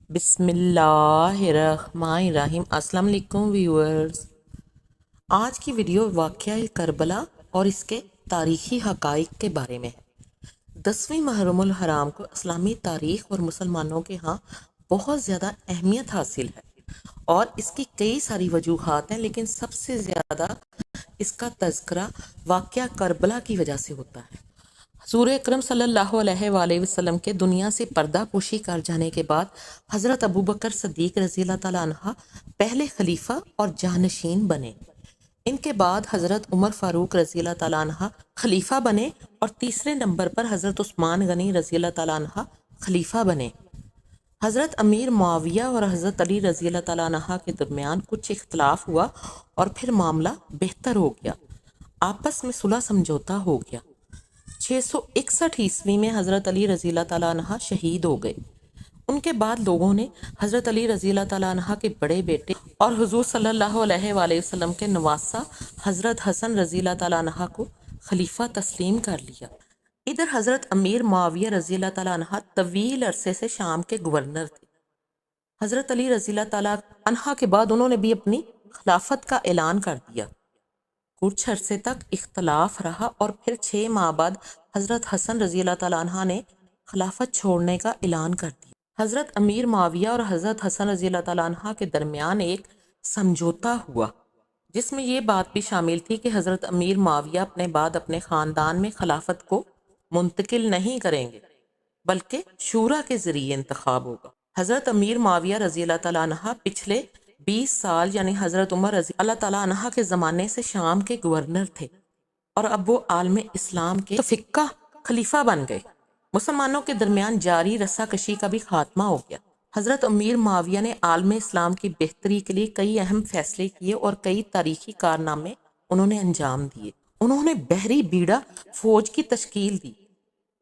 بسم اللہ الرحمن الرحیم۔ السلام علیکم ویورز، آج کی ویڈیو واقعہ کربلا اور اس کے تاریخی حقائق کے بارے میں ہے۔ 10ویں محرم الحرام کو اسلامی تاریخ اور مسلمانوں کے ہاں بہت زیادہ اہمیت حاصل ہے اور اس کی کئی ساری وجوہات ہیں، لیکن سب سے زیادہ اس کا تذکرہ واقعہ کربلا کی وجہ سے ہوتا ہے۔ حضور اکرم صلی اللہ علیہ وآلہ وسلم کے دنیا سے پردہ پوشی کر جانے کے بعد حضرت ابوبکر صدیق رضی اللہ تعالیٰ عنہ پہلے خلیفہ اور جانشین بنے۔ ان کے بعد حضرت عمر فاروق رضی اللہ تعالیٰ عنہ خلیفہ بنے اور تیسرے نمبر پر حضرت عثمان غنی رضی اللہ تعالیٰ عنہ خلیفہ بنے۔ حضرت امیر معاویہ اور حضرت علی رضی اللہ تعالیٰ عنہ کے درمیان کچھ اختلاف ہوا اور پھر معاملہ بہتر ہو گیا، آپس میں صلح سمجھوتا ہو گیا۔ 661 عیسوی میں حضرت علی رضی اللہ تعالیٰ عنہ شہید ہو گئے۔ ان کے بعد لوگوں نے حضرت علی رضی اللہ تعالیٰ عنہ کے بڑے بیٹے اور حضور صلی اللہ علیہ وآلہ وسلم کے نواسہ حضرت حسن رضی اللہ تعالیٰ عنہ کو خلیفہ تسلیم کر لیا۔ ادھر حضرت امیر معاویہ رضی اللہ تعالیٰ عنہ طویل عرصے سے شام کے گورنر تھے۔ حضرت علی رضی اللہ تعالیٰ عنہ کے بعد انہوں نے بھی اپنی خلافت کا اعلان کر دیا۔ کچھ عرصے تک اختلاف رہا اور پھر 6 ماہ بعد حضرت حسن رضی اللہ تعالیٰ عنہ نے خلافت چھوڑنے کا اعلان کر دیا۔ حضرت امیر معاویہ اور حضرت حسن رضی اللہ تعالیٰ عنہ کے درمیان ایک سمجھوتا ہوا، جس میں یہ بات بھی شامل تھی کہ حضرت امیر معاویہ اپنے بعد اپنے خاندان میں خلافت کو منتقل نہیں کریں گے، بلکہ شورا کے ذریعے انتخاب ہوگا۔ حضرت امیر معاویہ رضی اللہ تعالیٰ عنہ پچھلے 20 سال یعنی حضرت عمر رضی اللہ تعالیٰ عنہ کے زمانے سے شام کے گورنر تھے اور اب وہ عالم اسلام کے فقہ خلیفہ بن گئے۔ مسلمانوں کے درمیان جاری رسا کشی کا بھی خاتمہ ہو گیا۔ حضرت امیر معاویہ نے عالم اسلام کی بہتری کے لیے کئی اہم فیصلے کیے اور کئی تاریخی کارنامے انہوں نے انجام دیے۔ انہوں نے بحری بیڑا فوج کی تشکیل دی۔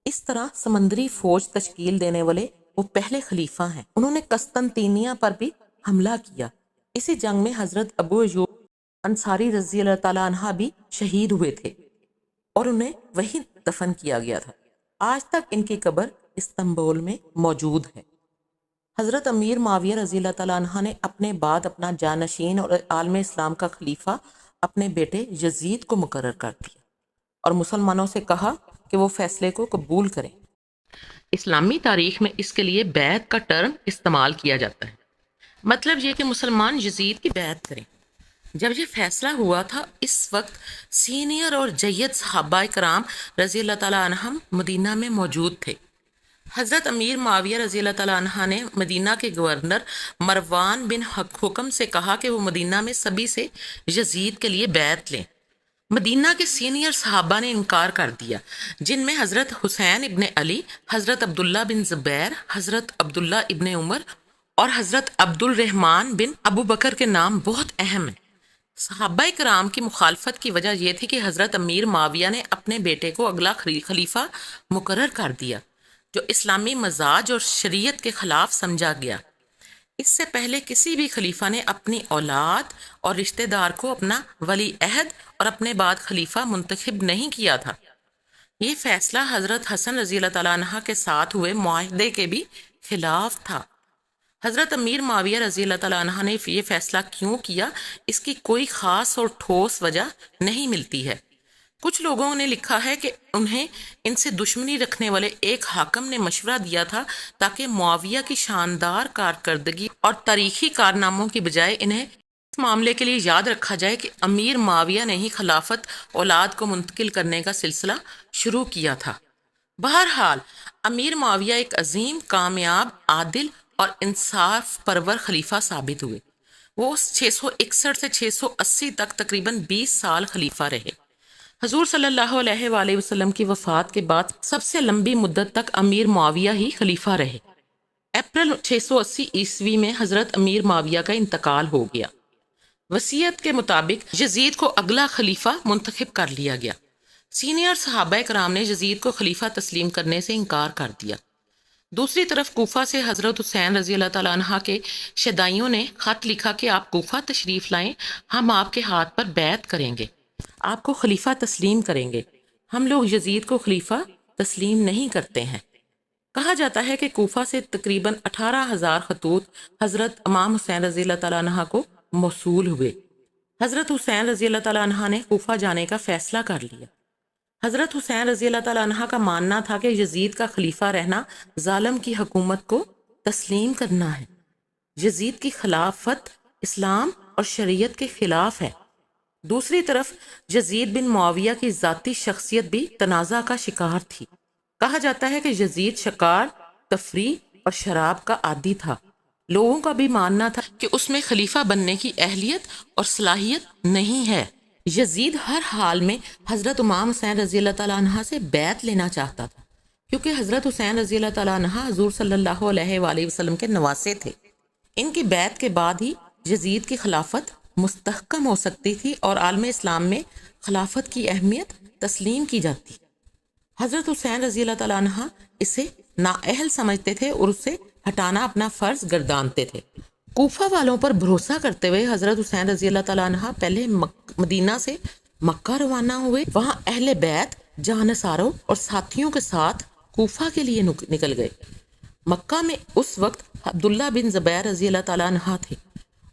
اس طرح سمندری فوج تشکیل دینے والے وہ پہلے خلیفہ ہیں۔ انہوں نے قسطنطینیہ پر بھی حملہ کیا۔ اسی جنگ میں حضرت ابو ایوب انصاری رضی اللہ تعالیٰ عنہ بھی شہید ہوئے تھے اور انہیں وہیں دفن کیا گیا تھا۔ آج تک ان کی قبر استنبول میں موجود ہے۔ حضرت امیر معاویہ رضی اللہ تعالیٰ عنہ نے اپنے بعد اپنا جانشین اور عالم اسلام کا خلیفہ اپنے بیٹے یزید کو مقرر کر دیا اور مسلمانوں سے کہا کہ وہ فیصلے کو قبول کریں۔ اسلامی تاریخ میں اس کے لیے بیعت کا ٹرم استعمال کیا جاتا ہے، مطلب یہ کہ مسلمان یزید کی بیعت کریں۔ جب یہ فیصلہ ہوا تھا اس وقت سینئر اور جید صحابہ کرام رضی اللہ تعالیٰ عنہم مدینہ میں موجود تھے۔ حضرت امیر معاویہ رضی اللہ تعالیٰ عنہ نے مدینہ کے گورنر مروان بن حکم سے کہا کہ وہ مدینہ میں سبھی سے یزید کے لیے بیعت لیں۔ مدینہ کے سینئر صحابہ نے انکار کر دیا، جن میں حضرت حسین ابن علی، حضرت عبداللہ بن زبیر، حضرت عبداللہ ابن عمر اور حضرت عبد الرحمن بن ابو بکر کے نام بہت اہم ہیں۔ صحابہ کرام کی مخالفت کی وجہ یہ تھی کہ حضرت امیر معاویہ نے اپنے بیٹے کو اگلا خلیفہ مقرر کر دیا، جو اسلامی مزاج اور شریعت کے خلاف سمجھا گیا۔ اس سے پہلے کسی بھی خلیفہ نے اپنی اولاد اور رشتہ دار کو اپنا ولی عہد اور اپنے بعد خلیفہ منتخب نہیں کیا تھا۔ یہ فیصلہ حضرت حسن رضی اللہ تعالیٰ عنہ کے ساتھ ہوئے معاہدے کے بھی خلاف تھا۔ حضرت امیر معاویہ رضی اللہ تعالیٰ عنہ نے یہ فیصلہ کیوں کیا، اس کی کوئی خاص اور ٹھوس وجہ نہیں ملتی ہے۔ کچھ لوگوں نے لکھا ہے کہ انہیں ان سے دشمنی رکھنے والے ایک حاکم نے مشورہ دیا تھا تاکہ معاویہ کی شاندار کارکردگی اور تاریخی کارناموں کی بجائے انہیں اس معاملے کے لیے یاد رکھا جائے کہ امیر معاویہ نے ہی خلافت اولاد کو منتقل کرنے کا سلسلہ شروع کیا تھا۔ بہرحال امیر معاویہ ایک عظیم، کامیاب، عادل اور انصاف پرور خلیفہ ثابت ہوئے۔ وہ 661 سے 680 تک تقریباً 20 سال خلیفہ رہے۔ حضور صلی اللہ علیہ وآلہ وسلم کی وفات کے بعد سب سے لمبی مدت تک امیر معاویہ ہی خلیفہ رہے۔ اپریل 680 عیسوی میں حضرت امیر معاویہ کا انتقال ہو گیا۔ وصیت کے مطابق یزید کو اگلا خلیفہ منتخب کر لیا گیا۔ سینئر صحابہ کرام نے یزید کو خلیفہ تسلیم کرنے سے انکار کر دیا۔ دوسری طرف کوفہ سے حضرت حسین رضی اللہ تعالیٰ عنہ کے شیدائیوں نے خط لکھا کہ آپ کوفہ تشریف لائیں، ہم آپ کے ہاتھ پر بیعت کریں گے، آپ کو خلیفہ تسلیم کریں گے۔ ہم لوگ یزید کو خلیفہ تسلیم نہیں کرتے ہیں۔ کہا جاتا ہے کہ کوفہ سے تقریباً 18,000 خطوط حضرت امام حسین رضی اللہ تعالیٰ عنہ کو موصول ہوئے۔ حضرت حسین رضی اللہ تعالیٰ عنہ نے کوفہ جانے کا فیصلہ کر لیا۔ حضرت حسین رضی اللہ تعالیٰ عنہ کا ماننا تھا کہ یزید کا خلیفہ رہنا ظالم کی حکومت کو تسلیم کرنا ہے۔ یزید کی خلافت اسلام اور شریعت کے خلاف ہے۔ دوسری طرف یزید بن معاویہ کی ذاتی شخصیت بھی تنازع کا شکار تھی۔ کہا جاتا ہے کہ یزید شکار، تفریح اور شراب کا عادی تھا۔ لوگوں کا بھی ماننا تھا کہ اس میں خلیفہ بننے کی اہلیت اور صلاحیت نہیں ہے۔ یزید ہر حال میں حضرت امام حسین رضی اللہ تعالیٰ عنہ سے بیعت لینا چاہتا تھا، کیونکہ حضرت حسین رضی اللہ تعالیٰ عنہ حضور صلی اللہ علیہ وآلہ وسلم کے نواسے تھے۔ ان کی بیعت کے بعد ہی یزید کی خلافت مستحکم ہو سکتی تھی اور عالم اسلام میں خلافت کی اہمیت تسلیم کی جاتی۔ حضرت حسین رضی اللہ تعالیٰ عنہ اسے نااہل سمجھتے تھے اور اسے ہٹانا اپنا فرض گردانتے تھے۔ کوفہ والوں پر بھروسہ کرتے ہوئے حضرت حسین رضی اللہ تعالیٰ عنہ پہلے مدینہ سے مکہ روانہ ہوئے۔ وہاں اہل بیت جانصاروں اور ساتھیوں کے ساتھ کوفہ کے لیے نکل گئے۔ مکہ میں اس وقت عبداللہ بن زبیر رضی اللہ تعالیٰ عنہ تھے۔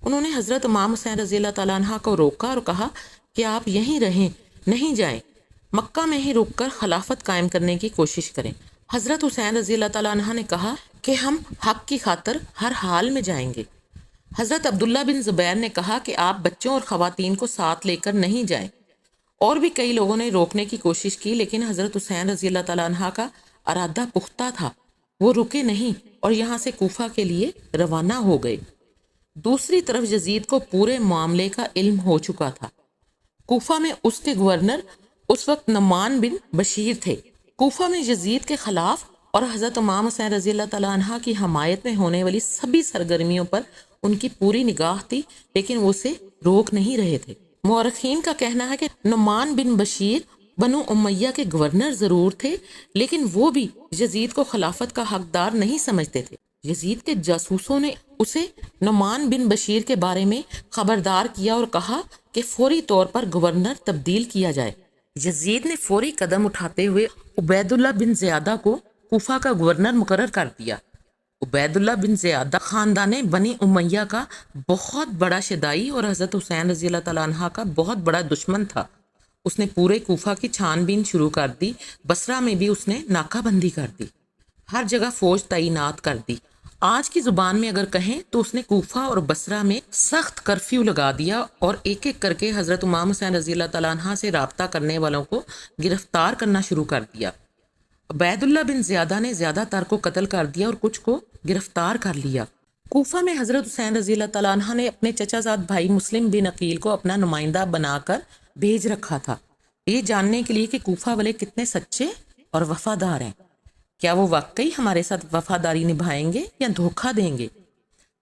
انہوں نے حضرت امام حسین رضی اللہ تعالیٰ عنہ کو روکا اور کہا کہ آپ یہیں رہیں، نہیں جائیں، مکہ میں ہی رک کر خلافت قائم کرنے کی کوشش کریں۔ حضرت حسین رضی اللہ تعالیٰ عنہ نے کہا کہ ہم حق کی خاطر ہر حال میں جائیں گے۔ حضرت عبداللہ بن زبیر نے کہا کہ آپ بچوں اور خواتین کو ساتھ لے کر نہیں جائیں۔ اور بھی کئی لوگوں نے روکنے کی کوشش کی، لیکن حضرت حسین رضی اللہ تعالیٰ عنہ کا ارادہ پختہ تھا۔ وہ رکے نہیں اور یہاں سے کوفہ کے لیے روانہ ہو گئے۔ دوسری طرف یزید کو پورے معاملے کا علم ہو چکا تھا۔ کوفہ میں اس کے گورنر اس وقت نعمان بن بشیر تھے۔ کوفہ میں یزید کے خلاف اور حضرت امام حسین رضی اللہ تعالیٰ عنہ کی حمایت میں ہونے والی سبھی سرگرمیوں پر ان کی پوری نگاہ تھی، لیکن وہ اسے روک نہیں رہے تھے۔ مورخین کا کہنا ہے کہ نعمان بن بشیر بنو امیہ کے گورنر ضرور تھے، لیکن وہ بھی یزید کو خلافت کا حقدار نہیں سمجھتے تھے۔ یزید کے جاسوسوں نے اسے نعمان بن بشیر کے بارے میں خبردار کیا اور کہا کہ فوری طور پر گورنر تبدیل کیا جائے۔ یزید نے فوری قدم اٹھاتے ہوئے عبید اللہ بن زیادہ کو کوفہ کا گورنر مقرر کر دیا۔ عبید اللہ بن زیادہ خاندان بنی امیہ کا بہت بڑا شدائی اور حضرت حسین رضی اللہ تعالیٰ عنہ کا بہت بڑا دشمن تھا۔ اس نے پورے کوفہ کی چھان بین شروع کر دی۔ بصرہ میں بھی اس نے ناکہ بندی کر دی، ہر جگہ فوج تعینات کر دی۔ آج کی زبان میں اگر کہیں تو اس نے کوفہ اور بصرہ میں سخت کرفیو لگا دیا اور ایک ایک کر کے حضرت امام حسین رضی اللہ تعالیٰ عنہ سے رابطہ کرنے والوں کو گرفتار کرنا شروع کر دیا۔ عبید اللہ بن زیادہ نے زیادہ تر کو قتل کر دیا اور کچھ کو گرفتار کر لیا۔ کوفہ میں حضرت حسین رضی اللہ تعالیٰ عنہ نے اپنے چچا زاد بھائی مسلم بن عقیل کو اپنا نمائندہ بنا کر بھیج رکھا تھا، یہ جاننے کے لیے کہ کوفہ والے کتنے سچے اور وفادار ہیں، کیا وہ واقعی ہمارے ساتھ وفاداری نبھائیں گے یا دھوکہ دیں گے۔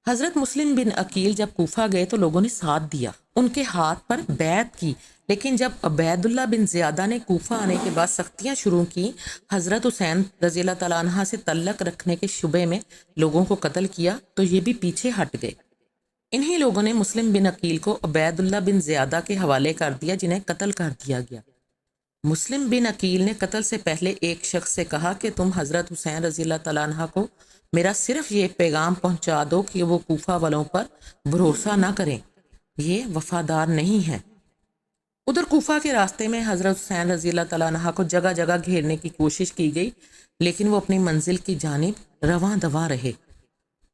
حضرت مسلم بن عقیل جب کوفہ گئے تو لوگوں نے ساتھ دیا، ان کے ہاتھ پر بیعت کی، لیکن جب عبید اللہ بن زیادہ نے کوفہ آنے کے بعد سختیاں شروع کی، حضرت حسین رضی اللہ تعالیٰ عنہ سے تعلق رکھنے کے شبے میں لوگوں کو قتل کیا تو یہ بھی پیچھے ہٹ گئے۔ انہی لوگوں نے مسلم بن عقیل کو عبید اللہ بن زیادہ کے حوالے کر دیا، جنہیں قتل کر دیا گیا۔ مسلم بن عقیل نے قتل سے پہلے ایک شخص سے کہا کہ تم حضرت حسین رضی اللہ تعالیٰ عنہ کو میرا صرف یہ پیغام پہنچا دو کہ وہ کوفہ والوں پر بھروسہ نہ کریں، یہ وفادار نہیں ہے۔ ادھر کوفہ کے راستے میں حضرت حسین رضی اللہ تعالیٰ عنہ کو جگہ جگہ گھیرنے کی کوشش کی گئی، لیکن وہ اپنی منزل کی جانب رواں دواں رہے۔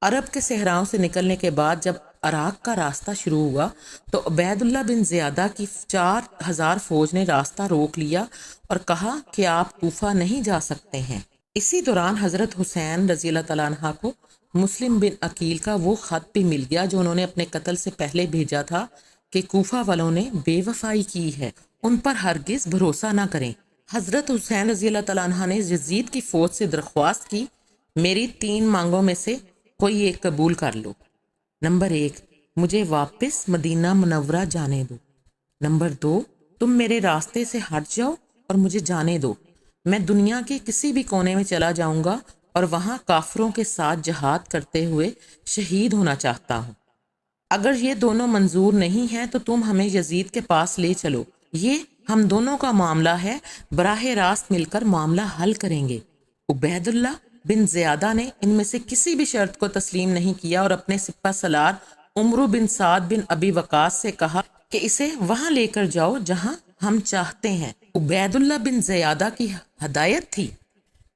عرب کے صحراؤں سے نکلنے کے بعد جب عراق کا راستہ شروع ہوا تو عبید اللہ بن زیادہ کی 4,000 فوج نے راستہ روک لیا اور کہا کہ آپ کوفہ نہیں جا سکتے ہیں۔ اسی دوران حضرت حسین رضی اللہ تعالیٰ عنہ کو مسلم بن عقیل کا وہ خط بھی مل گیا جو انہوں نے اپنے قتل سے پہلے بھیجا تھا کہ کوفہ والوں نے بے وفائی کی ہے، ان پر ہرگز بھروسہ نہ کریں۔ حضرت حسین رضی اللہ تعالیٰ عنہ نے یزید کی فوج سے درخواست کی، میری 3 مانگوں میں سے کوئی ایک قبول کر لو۔ نمبر 1، مجھے واپس مدینہ منورہ جانے دو۔ نمبر 2، تم میرے راستے سے ہٹ جاؤ اور مجھے جانے دو، میں دنیا کے کسی بھی کونے میں چلا جاؤں گا اور وہاں کافروں کے ساتھ جہاد کرتے ہوئے شہید ہونا چاہتا ہوں۔ اگر یہ دونوں منظور نہیں ہیں تو تم ہمیں یزید کے پاس لے چلو، یہ ہم دونوں کا معاملہ ہے، براہ راست مل کر معاملہ حل کریں گے۔ عبید اللہ بن زیادہ نے ان میں سے کسی بھی شرط کو تسلیم نہیں کیا اور اپنے سپہ سالار عمرو بن سعد بن ابی وقاص سے کہا کہ اسے وہاں لے کر جاؤ جہاں ہم چاہتے ہیں۔ عبید اللہ بن زیادہ کی ہدایت تھی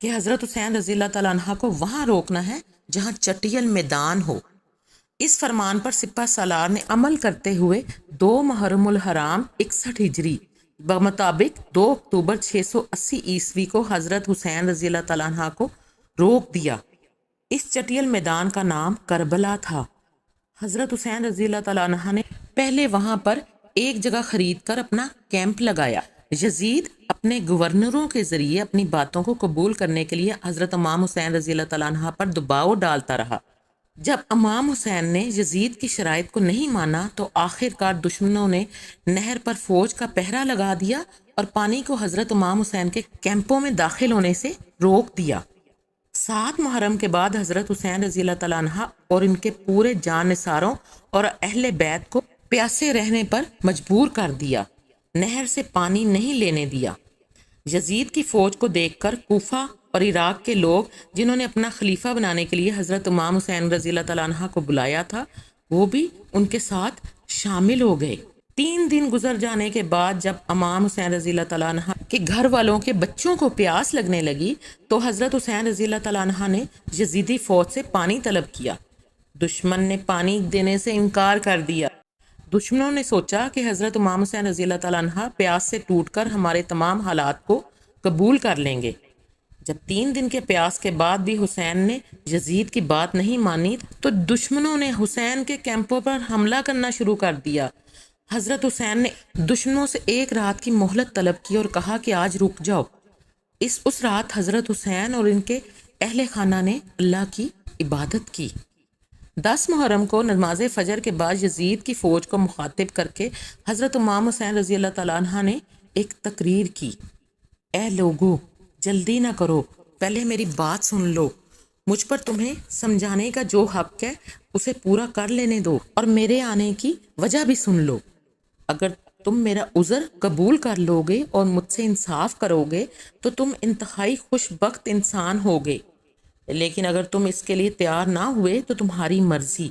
کہ حضرت حسین رضی اللہ تعالیٰ عنہ کو وہاں روکنا ہے جہاں چٹیل میدان ہو۔ اس فرمان پر سپہ سالار نے عمل کرتے ہوئے 2 محرم الحرام 61 ہجری بمطابق 2 اکتوبر 680 عیسوی کو حضرت حسین رضی اللہ تعالیٰ عنہ کو روک دیا۔ اس چٹیل میدان کا نام کربلا تھا۔ حضرت حسین رضی اللہ تعالیٰ عنہ نے پہلے وہاں پر ایک جگہ خرید کر اپنا کیمپ لگایا۔ یزید اپنے گورنروں کے ذریعے اپنی باتوں کو قبول کرنے کے لیے حضرت امام حسین رضی اللہ تعالیٰ عنہ پر دباؤ ڈالتا رہا۔ جب امام حسین نے یزید کی شرائط کو نہیں مانا تو آخر کار دشمنوں نے نہر پر فوج کا پہرا لگا دیا اور پانی کو حضرت امام حسین کے کیمپوں میں داخل ہونے سے روک دیا۔ 7 محرم کے بعد حضرت حسین رضی اللہ تعالیٰ عنہ اور ان کے پورے جان نثاروں اور اہل بیت کو پیاسے رہنے پر مجبور کر دیا، نہر سے پانی نہیں لینے دیا۔ یزید کی فوج کو دیکھ کر کوفہ اور عراق کے لوگ جنہوں نے اپنا خلیفہ بنانے کے لیے حضرت امام حسین رضی اللہ تعالیٰ عنہ کو بلایا تھا وہ بھی ان کے ساتھ شامل ہو گئے۔ 3 دن گزر جانے کے بعد جب امام حسین رضی اللہ تعالیٰ عنہ کے گھر والوں کے بچوں کو پیاس لگنے لگی تو حضرت حسین رضی اللہ تعالیٰ عنہ نے یزیدی فوج سے پانی طلب کیا۔ دشمن نے پانی دینے سے انکار کر دیا۔ دشمنوں نے سوچا کہ حضرت امام حسین رضی اللہ تعالیٰ عنہ پیاس سے ٹوٹ کر ہمارے تمام حالات کو قبول کر لیں گے۔ جب 3 دن کے پیاس کے بعد بھی حسین نے یزید کی بات نہیں مانی تو دشمنوں نے حسین کے کیمپوں پر حملہ کرنا شروع کر دیا۔ حضرت حسین نے دشمنوں سے 1 رات کی مہلت طلب کی اور کہا کہ آج رک جاؤ۔ اس رات حضرت حسین اور ان کے اہل خانہ نے اللہ کی عبادت کی۔ 10 محرم کو نماز فجر کے بعد یزید کی فوج کو مخاطب کر کے حضرت امام حسین رضی اللہ تعالیٰ عنہ نے ایک تقریر کی۔ اے لوگو، جلدی نہ کرو، پہلے میری بات سن لو۔ مجھ پر تمہیں سمجھانے کا جو حق ہے اسے پورا کر لینے دو اور میرے آنے کی وجہ بھی سن لو۔ اگر تم میرا عذر قبول کر لو گے اور مجھ سے انصاف کرو گے تو تم انتہائی خوش بخت انسان ہوگے، لیکن اگر تم اس کے لیے تیار نہ ہوئے تو تمہاری مرضی،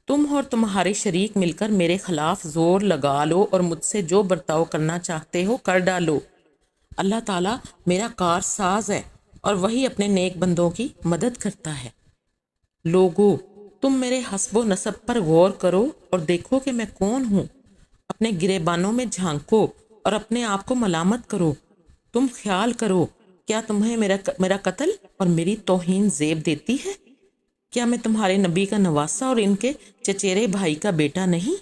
تم اور تمہارے شریک مل کر میرے خلاف زور لگا لو اور مجھ سے جو برتاؤ کرنا چاہتے ہو کر ڈالو۔ اللہ تعالیٰ میرا کار ساز ہے اور وہی اپنے نیک بندوں کی مدد کرتا ہے۔ لوگو، تم میرے حسب و نسب پر غور کرو اور دیکھو کہ میں کون ہوں۔ اپنے گریبانوں میں جھانکو اور اپنے آپ کو ملامت کرو۔ تم خیال کرو، کیا تمہیں میرا قتل اور میری توہین زیب دیتی ہے؟ کیا میں تمہارے نبی کا نواسا اور ان کے چچیرے بھائی کا بیٹا نہیں،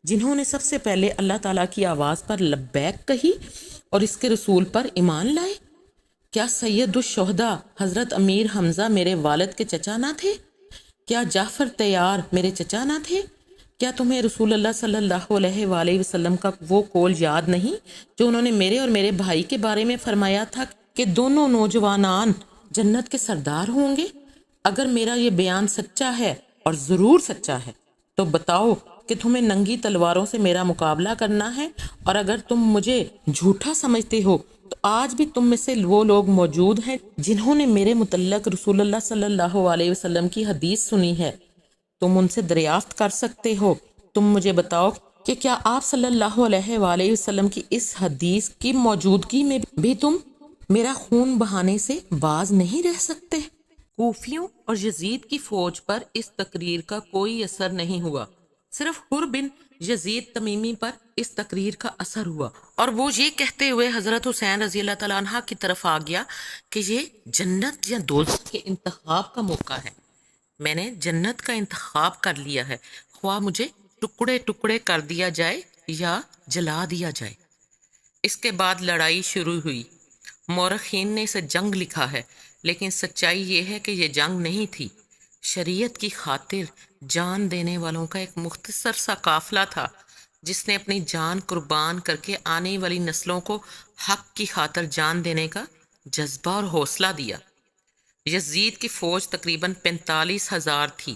جنہوں نے سب سے پہلے اللہ تعالیٰ کی آواز پر لبیک کہی اور اس کے رسول پر ایمان لائے؟ کیا سید الشہداء حضرت امیر حمزہ میرے والد کے چچا نہ تھے؟ کیا جعفر طیار میرے چچا نہ تھے؟ کیا تمہیں رسول اللہ صلی اللہ علیہ وآلہ وسلم کا وہ قول یاد نہیں جو انہوں نے میرے اور میرے بھائی کے بارے میں فرمایا تھا کہ دونوں نوجوانان جنت کے سردار ہوں گے؟ اگر میرا یہ بیان سچا ہے، اور ضرور سچا ہے، تو بتاؤ کہ تمہیں ننگی تلواروں سے میرا مقابلہ کرنا ہے، اور اگر تم مجھے جھوٹا سمجھتے ہو تو آج بھی تم میں سے وہ لوگ موجود ہیں جنہوں نے میرے متعلق رسول اللہ صلی اللہ علیہ وسلم کی حدیث سنی ہے، تم ان سے دریافت کر سکتے ہو۔ تم مجھے بتاؤ کہ کیا آپ صلی اللہ علیہ وآلہ وسلم کی اس حدیث کی موجودگی میں بھی تم میرا خون بہانے سے باز نہیں رہ سکتے؟ کوفیوں اور یزید کی فوج پر اس تقریر کا کوئی اثر نہیں ہوا، صرف حر بن یزید تمیمی پر اس تقریر کا اثر ہوا، اور وہ یہ کہتے ہوئے حضرت حسین رضی اللہ تعالیٰ عنہ کی طرف آ گیا کہ یہ جنت یا دوزخ کے انتخاب کا موقع ہے۔ میں نے جنت کا انتخاب کر لیا ہے، خواہ مجھے ٹکڑے ٹکڑے کر دیا جائے یا جلا دیا جائے۔ اس کے بعد لڑائی شروع ہوئی۔ مورخین نے اسے جنگ لکھا ہے، لیکن سچائی یہ ہے کہ یہ جنگ نہیں تھی، شریعت کی خاطر جان دینے والوں کا ایک مختصر سا قافلہ تھا جس نے اپنی جان قربان کر کے آنے والی نسلوں کو حق کی خاطر جان دینے کا جذبہ اور حوصلہ دیا۔ یزید کی فوج تقریباً 45,000 تھی،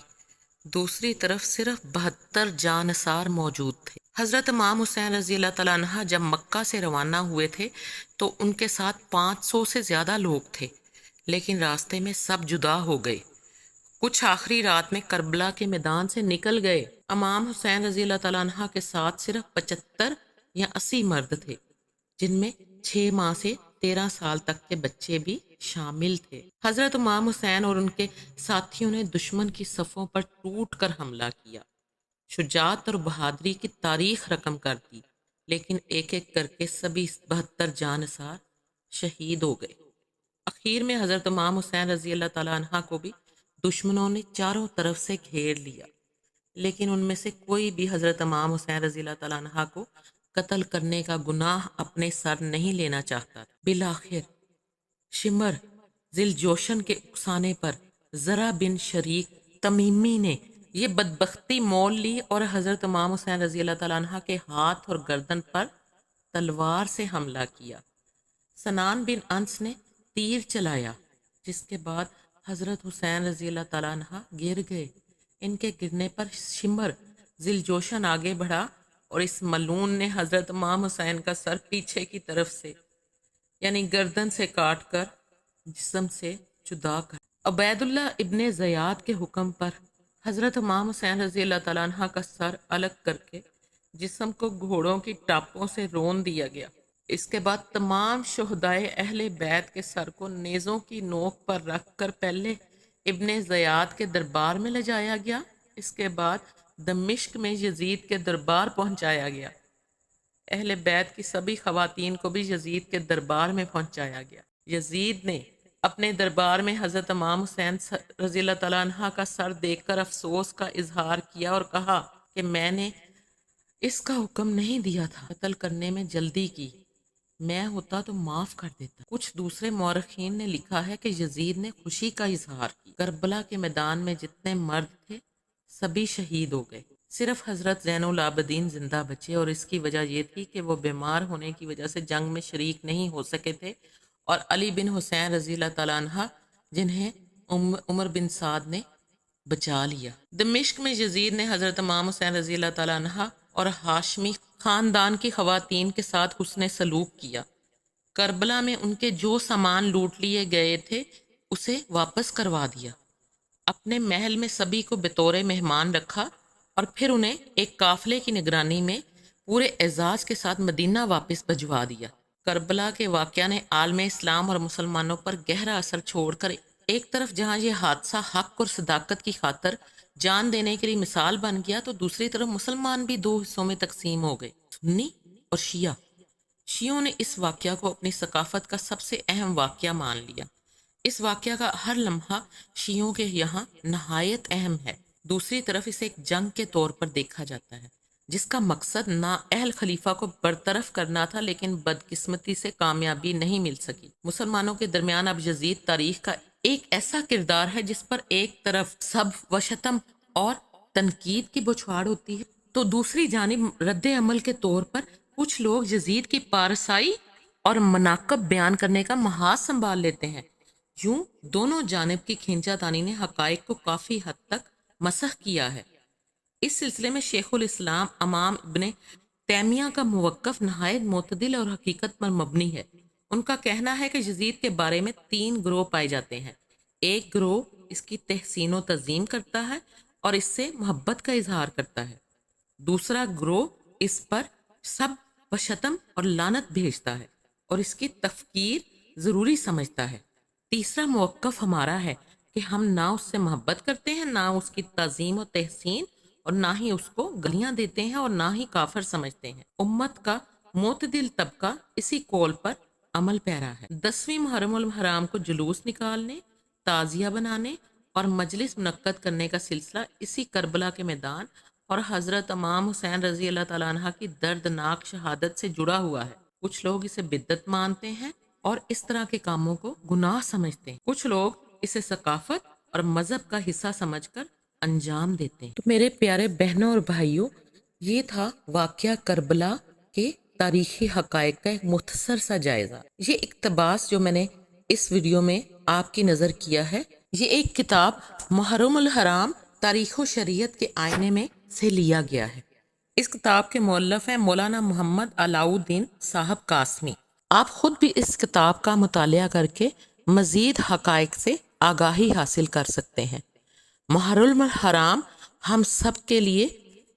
دوسری طرف صرف 72 جانصار موجود تھے۔ حضرت امام حسین رضی اللہ تعالیٰ عنہ جب مکہ سے روانہ ہوئے تھے تو ان کے ساتھ 500 سے زیادہ لوگ تھے، لیکن راستے میں سب جدا ہو گئے۔ کچھ آخری رات میں کربلا کے میدان سے نکل گئے۔ امام حسین رضی اللہ تعالیٰ عنہ کے ساتھ صرف 75 یا 80 مرد تھے، جن میں 6 ماہ سے 13 سال تک کے بچے بھی شامل تھے۔ حضرت امام حسین اور ان کے ساتھیوں نے دشمن کی صفوں پر ٹوٹ کر حملہ کیا، شجاعت اور بہادری کی تاریخ رقم کر دی، لیکن ایک ایک کر کے سبھی 72 جانثار شہید ہو گئے۔ اخیر میں حضرت امام حسین رضی اللہ تعالیٰ عنہ کو بھی دشمنوں نے چاروں طرف سے گھیر لیا، لیکن ان میں سے کوئی بھی حضرت امام حسین رضی اللہ تعالیٰ عنہ کو قتل کرنے کا گناہ اپنے سر نہیں لینا چاہتا تھا۔ بالآخر شمر ذیل جوشن کے اکسانے پر زرہ بن شریک تمیمی نے یہ بدبختی مول لی اور حضرت امام حسین رضی اللہ تعالیٰ عنہ کے ہاتھ اور گردن پر تلوار سے حملہ کیا۔ سنان بن انس نے تیر چلایا، جس کے بعد حضرت حسین رضی اللہ تعالیٰ عنہ گر گئے۔ ان کے گرنے پر شمر ذیل جوشن آگے بڑھا اور اس ملعون نے حضرت امام حسین کا سر پیچھے کی طرف سے یعنی گردن سے کاٹ کر جسم سے جدا کر عبید اللہ ابن زیاد کے حکم پر حضرت امام حسین رضی اللہ تعالیٰ عنہ کا سر الگ کر کے جسم کو گھوڑوں کی ٹاپوں سے رون دیا گیا۔ اس کے بعد تمام شہدائے اہل بیت کے سر کو نیزوں کی نوک پر رکھ کر پہلے ابن زیاد کے دربار میں لے جایا گیا، اس کے بعد دمشق میں یزید کے دربار پہنچایا گیا۔ اہل بیت کی سبھی خواتین کو بھی یزید کے دربار میں پہنچایا گیا۔ یزید نے اپنے دربار میں حضرت امام حسین رضی اللہ تعالیٰ عنہ کا سر دیکھ کر افسوس کا اظہار کیا اور کہا کہ میں نے اس کا حکم نہیں دیا تھا، قتل کرنے میں جلدی کی، میں ہوتا تو معاف کر دیتا۔ کچھ دوسرے مورخین نے لکھا ہے کہ یزید نے خوشی کا اظہار کیا۔ کربلا کے میدان میں جتنے مرد تھے سبھی شہید ہو گئے، صرف حضرت زین العابدین زندہ بچے، اور اس کی وجہ یہ تھی کہ وہ بیمار ہونے کی وجہ سے جنگ میں شریک نہیں ہو سکے تھے، اور علی بن حسین رضی اللہ تعالیٰ عنہ جنہیں عمر بن سعد نے بچا لیا۔ دمشق میں یزید نے حضرت امام حسین رضی اللہ تعالیٰ عنہ اور ہاشمی خاندان کی خواتین کے ساتھ حسن سلوک کیا۔ کربلا میں ان کے جو سامان لوٹ لیے گئے تھے اسے واپس کروا دیا، اپنے محل میں سبھی کو بطور مہمان رکھا اور پھر انہیں ایک قافلے کی نگرانی میں پورے اعزاز کے ساتھ مدینہ واپس بھجوا دیا۔ کربلا کے واقعہ نے عالم اسلام اور مسلمانوں پر گہرا اثر چھوڑ کر ایک طرف جہاں یہ حادثہ حق اور صداقت کی خاطر جان دینے کے لیے مثال بن گیا، تو دوسری طرف مسلمان بھی دو حصوں میں تقسیم ہو گئے، سنی اور شیعہ۔ شیعوں نے اس واقعہ کو اپنی ثقافت کا سب سے اہم واقعہ مان لیا۔ اس واقعہ کا ہر لمحہ شیعوں کے یہاں نہایت اہم ہے۔ دوسری طرف اسے ایک جنگ کے طور پر دیکھا جاتا ہے جس کا مقصد نااہل خلیفہ کو برطرف کرنا تھا، لیکن بدقسمتی سے کامیابی نہیں مل سکی۔ مسلمانوں کے درمیان اب یزید تاریخ کا ایک ایسا کردار ہے جس پر ایک طرف سب و شتم اور تنقید کی بوچھاڑ ہوتی ہے، تو دوسری جانب رد عمل کے طور پر کچھ لوگ یزید کی پارسائی اور مناقب بیان کرنے کا محاذ سنبھال لیتے ہیں۔ یوں دونوں جانب کی کھینچا تانی نے حقائق کو کافی حد تک مسخ کیا ہے۔ اس سلسلے میں شیخ الاسلام امام ابن تیمیہ کا موقف نہایت معتدل اور حقیقت پر مبنی ہے۔ ان کا کہنا ہے کہ یزید کے بارے میں 3 گروہ پائے جاتے ہیں۔ ایک گروہ اس کی تحسین و تعظیم کرتا ہے اور اس سے محبت کا اظہار کرتا ہے۔ دوسرا گروہ اس پر سب و شتم اور لعنت بھیجتا ہے اور اس کی تفکیر ضروری سمجھتا ہے۔ تیسرا موقف ہمارا ہے کہ ہم نہ اس سے محبت کرتے ہیں، نہ اس کی تعظیم و تحسین، اور نہ ہی اس کو گلیاں دیتے ہیں اور نہ ہی کافر سمجھتے ہیں۔ امت کا معتدل طبقہ اسی قول پر عمل پیرا ہے۔ 10ویں محرم الحرام کو جلوس نکالنے، تعزیہ بنانے اور مجلس منعقد کرنے کا سلسلہ اسی کربلا کے میدان اور حضرت امام حسین رضی اللہ تعالیٰ عنہ کی دردناک شہادت سے جڑا ہوا ہے۔ کچھ لوگ اسے بدعت مانتے ہیں اور اس طرح کے کاموں کو گناہ سمجھتے ہیں، کچھ لوگ اسے ثقافت اور مذہب کا حصہ سمجھ کر انجام دیتے ہیں۔ تو میرے پیارے بہنوں اور بھائیوں، یہ تھا واقعہ کربلا کے تاریخی حقائق کا ایک مختصر سا جائزہ۔ یہ اقتباس جو میں نے اس ویڈیو میں آپ کی نظر کیا ہے، یہ ایک کتاب محرم الحرام تاریخ و شریعت کے آئینے میں سے لیا گیا ہے۔ اس کتاب کے مؤلف ہیں مولانا محمد علاؤ الدین صاحب قاسمی۔ آپ خود بھی اس کتاب کا مطالعہ کر کے مزید حقائق سے آگاہی حاصل کر سکتے ہیں۔ محرم الحرام ہم سب کے لیے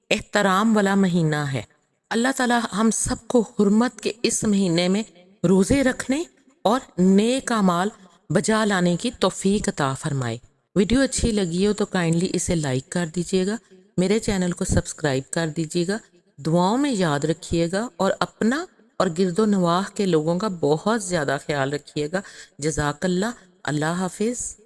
احترام والا مہینہ ہے۔ اللہ تعالیٰ ہم سب کو حرمت کے اس مہینے میں روزے رکھنے اور نیک اعمال بجا لانے کی توفیق عطا فرمائے۔ ویڈیو اچھی لگی ہو تو کائنڈلی اسے لائک کر دیجیے گا، میرے چینل کو سبسکرائب کر دیجیے گا، دعاؤں میں یاد رکھیے گا اور اپنا اور گرد و نواح کے لوگوں کا بہت زیادہ خیال رکھیے گا۔ جزاک اللہ۔ اللہ حافظ۔